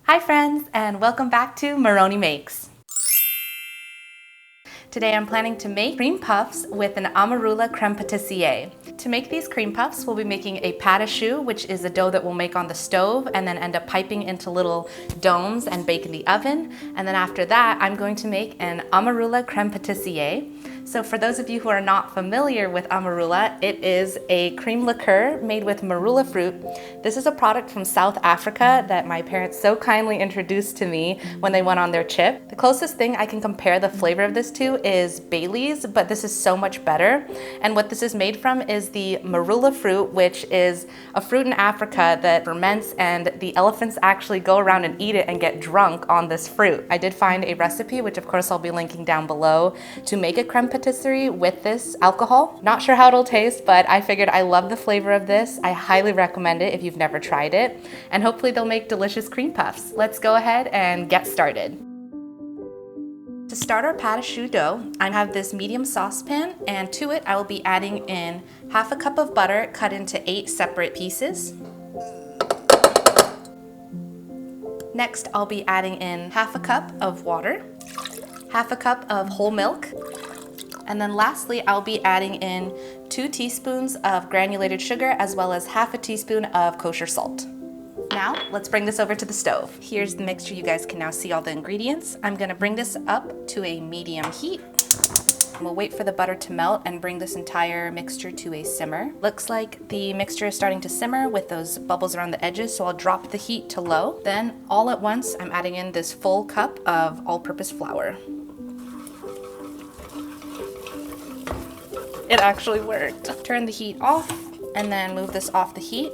Hi friends, and welcome back to Maroni Makes. Today I'm planning to make cream puffs with an Amarula creme patissiere. To make these cream puffs, we'll be making a pâte à choux, which is a dough that we'll make on the stove and then end up piping into little domes and bake in the oven. And then after that, I'm going to make an Amarula creme patissiere. So for those of you who are not familiar with Amarula, it is a cream liqueur made with marula fruit. This is a product from South Africa that my parents so kindly introduced to me when they went on their trip. The closest thing I can compare the flavor of this to is Bailey's, but this is so much better. And what this is made from is the marula fruit, which is a fruit in Africa that ferments, and the elephants actually go around and eat it and get drunk on this fruit. I did find a recipe, which of course I'll be linking down below, to make a creme patisserie with this alcohol. Not sure how it'll taste, but I figured I love the flavor of this. I highly recommend it if you've never tried it, and hopefully they'll make delicious cream puffs. Let's go ahead and get started. To start our pâte à choux dough, I have this medium saucepan, and to it I will be adding in half a cup of butter cut into 8 separate pieces. Next, I'll be adding in half a cup of water, half a cup of whole milk, and then lastly, I'll be adding in 2 teaspoons of granulated sugar as well as half a teaspoon of kosher salt. Now, let's bring this over to the stove. Here's the mixture. You guys can now see all the ingredients. I'm gonna bring this up to a medium heat. We'll wait for the butter to melt and bring this entire mixture to a simmer. Looks like the mixture is starting to simmer with those bubbles around the edges, so I'll drop the heat to low. Then, all at once, I'm adding in this full cup of all-purpose flour. It actually worked. Turn the heat off and then move this off the heat.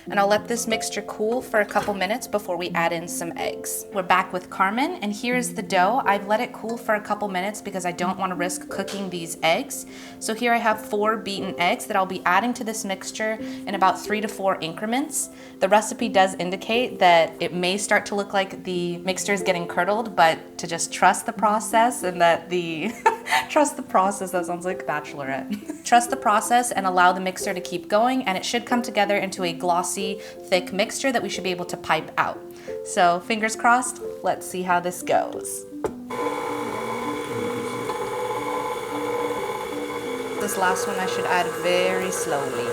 And I'll let this mixture cool for a couple minutes before we add in some eggs. We're back with Carmen, and here's the dough. I've let it cool for a couple minutes because I don't want to risk cooking these eggs. So here I have 4 beaten eggs that I'll be adding to this mixture in about 3 to 4 increments. The recipe does indicate that it may start to look like the mixture is getting curdled, but to just trust the process and that the trust the process, that sounds like Bachelorette. Trust the process and allow the mixer to keep going, and it should come together into a glossy, thick mixture that we should be able to pipe out. So fingers crossed, let's see how this goes. This last one I should add very slowly.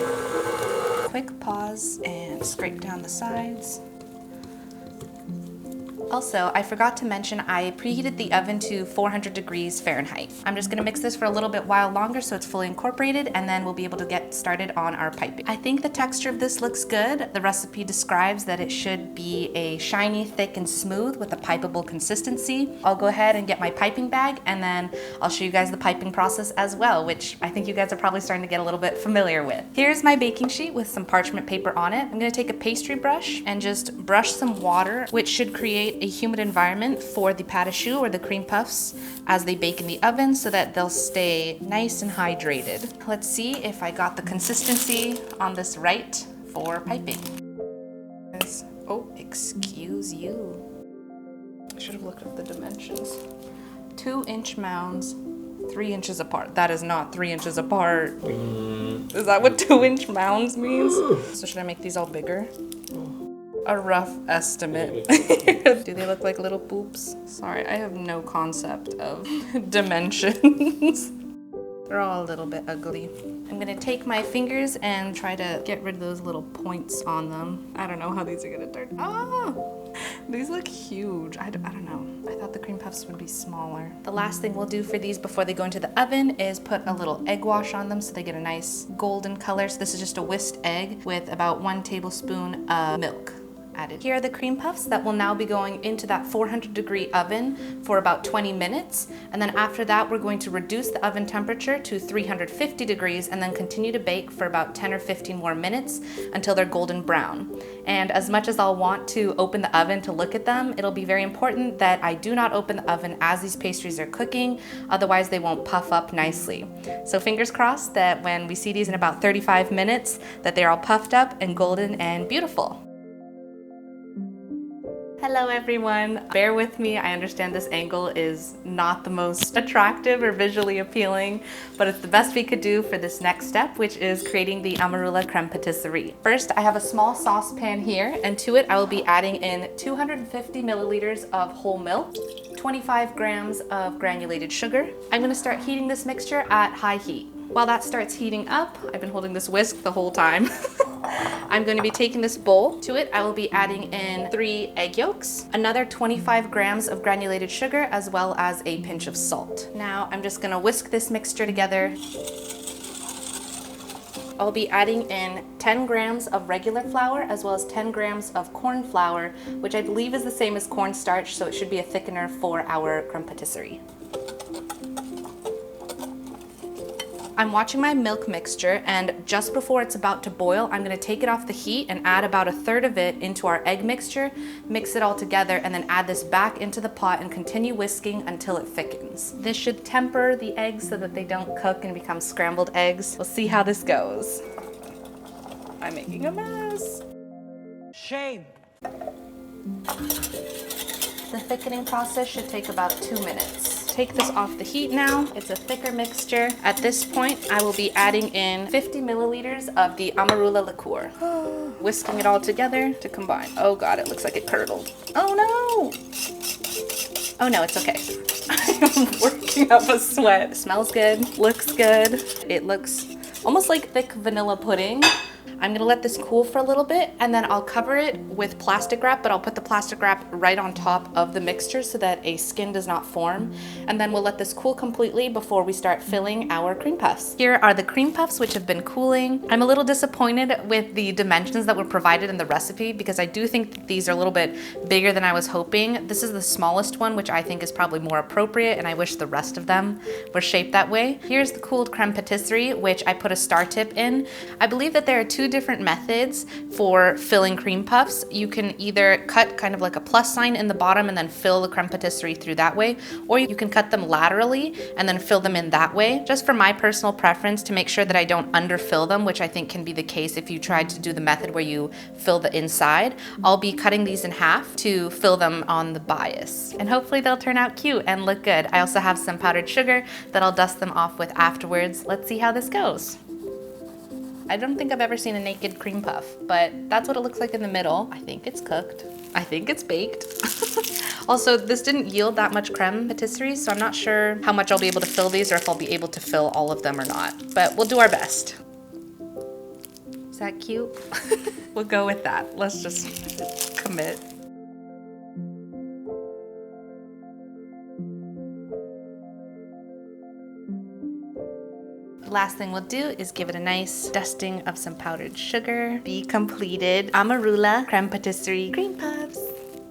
Quick pause and scrape down the sides. Also, I forgot to mention I preheated the oven to 400 degrees Fahrenheit. I'm just gonna mix this for a little bit while longer so it's fully incorporated, and then we'll be able to get started on our piping. I think the texture of this looks good. The recipe describes that it should be a shiny, thick, and smooth with a pipeable consistency. I'll go ahead and get my piping bag, and then I'll show you guys the piping process as well, which I think you guys are probably starting to get a little bit familiar with. Here's my baking sheet with some parchment paper on it. I'm gonna take a pastry brush and just brush some water, which should create a humid environment for the pâte à choux or the cream puffs as they bake in the oven so that they'll stay nice and hydrated. Let's see if I got the consistency on this right for piping. Oh, excuse you. I should have looked up the dimensions. 2-inch mounds, 3 inches apart. That is not 3 inches apart. Is that what 2-inch mounds means? So should I make these all bigger? A rough estimate. Do they look like little poops? Sorry, I have no concept of dimensions. They're all a little bit ugly. I'm gonna take my fingers and try to get rid of those little points on them. I don't know how these are gonna turn. Oh, these look huge. I don't know. I thought the cream puffs would be smaller. The last thing we'll do for these before they go into the oven is put a little egg wash on them so they get a nice golden color. So this is just a whisked egg with about 1 tablespoon of milk added. Here are the cream puffs that will now be going into that 400-degree oven for about 20 minutes. And then after that, we're going to reduce the oven temperature to 350 degrees and then continue to bake for about 10 or 15 more minutes until they're golden brown. And as much as I'll want to open the oven to look at them, it'll be very important that I do not open the oven as these pastries are cooking, otherwise they won't puff up nicely. So fingers crossed that when we see these in about 35 minutes, that they're all puffed up and golden and beautiful. Hello everyone. Bear with me. I understand this angle is not the most attractive or visually appealing, but it's the best we could do for this next step, which is creating the Amarula Creme Patisserie. First, I have a small saucepan here, and to it I will be adding in 250 milliliters of whole milk, 25 grams of granulated sugar. I'm gonna start heating this mixture at high heat. While that starts heating up, I've been holding this whisk the whole time. I'm going to be taking this bowl. To it, I will be adding in 3 egg yolks, another 25 grams of granulated sugar, as well as a pinch of salt. Now, I'm just gonna whisk this mixture together. I'll be adding in 10 grams of regular flour, as well as 10 grams of corn flour, which I believe is the same as cornstarch, so it should be a thickener for our creme patisserie. I'm watching my milk mixture, and just before it's about to boil, I'm gonna take it off the heat and add about a third of it into our egg mixture, mix it all together, and then add this back into the pot and continue whisking until it thickens. This should temper the eggs so that they don't cook and become scrambled eggs. We'll see how this goes. I'm making a mess. Shame. The thickening process should take about 2 minutes. Take this off the heat now. It's a thicker mixture. At this point, I will be adding in 50 milliliters of the Amarula liqueur. Whisking it all together to combine. Oh God, it looks like it curdled. Oh no! Oh no, it's okay. I'm working up a sweat. It smells good, looks good. It looks almost like thick vanilla pudding. I'm gonna let this cool for a little bit, and then I'll cover it with plastic wrap, but I'll put the plastic wrap right on top of the mixture so that a skin does not form. And then we'll let this cool completely before we start filling our cream puffs. Here are the cream puffs, which have been cooling. I'm a little disappointed with the dimensions that were provided in the recipe, because I do think that these are a little bit bigger than I was hoping. This is the smallest one, which I think is probably more appropriate, and I wish the rest of them were shaped that way. Here's the cooled creme patisserie, which I put a star tip in. I believe that there are 2 different methods for filling cream puffs. You can either cut kind of like a plus sign in the bottom and then fill the creme patisserie through that way, or you can cut them laterally and then fill them in that way. Just for my personal preference, to make sure that I don't underfill them, which I think can be the case if you tried to do the method where you fill the inside, I'll be cutting these in half to fill them on the bias. And hopefully they'll turn out cute and look good. I also have some powdered sugar that I'll dust them off with afterwards. Let's see how this goes. I don't think I've ever seen a naked cream puff, but that's what it looks like in the middle. I think it's cooked. I think it's baked. Also, this didn't yield that much creme patisserie, so I'm not sure how much I'll be able to fill these or if I'll be able to fill all of them or not, but we'll do our best. Is that cute? We'll go with that. Let's just commit. Last thing we'll do is give it a nice dusting of some powdered sugar. The completed Amarula Creme Patisserie cream puffs.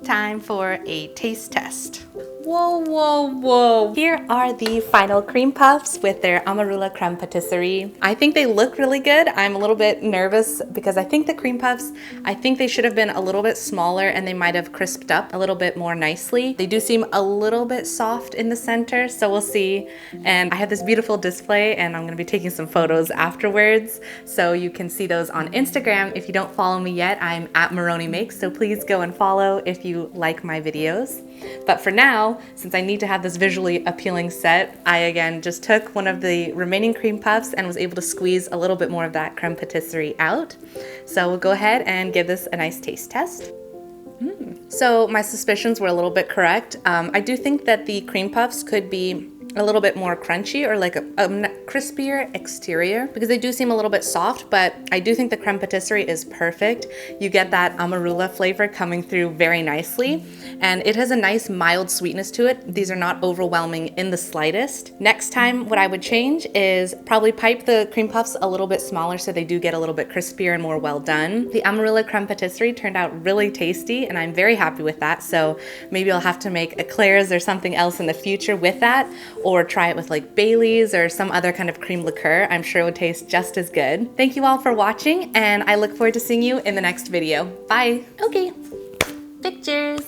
Time for a taste test. Whoa, whoa, whoa. Here are the final cream puffs with their Amarula Creme Patisserie. I think they look really good. I'm a little bit nervous because I think the cream puffs, I think they should have been a little bit smaller and they might have crisped up a little bit more nicely. They do seem a little bit soft in the center, so we'll see. And I have this beautiful display and I'm gonna be taking some photos afterwards, so you can see those on Instagram. If you don't follow me yet, I'm at Maroni Makes, so please go and follow if you like my videos. But for now, since I need to have this visually appealing set, I again just took one of the remaining cream puffs and was able to squeeze a little bit more of that creme patisserie out. So we'll go ahead and give this a nice taste test. So my suspicions were a little bit correct. I do think that the cream puffs could be a little bit more crunchy or like a crispier exterior, because they do seem a little bit soft, but I do think the creme patisserie is perfect. You get that Amarula flavor coming through very nicely, and it has a nice mild sweetness to it. These are not overwhelming in the slightest. Next time, what I would change is probably pipe the cream puffs a little bit smaller so they do get a little bit crispier and more well done. The Amarula creme patisserie turned out really tasty, and I'm very happy with that, so maybe I'll have to make eclairs or something else in the future with that, or try it with like Bailey's or some other kind of cream liqueur. I'm sure it would taste just as good. Thank you all for watching, and I look forward to seeing you in the next video. Bye. Okay, pictures.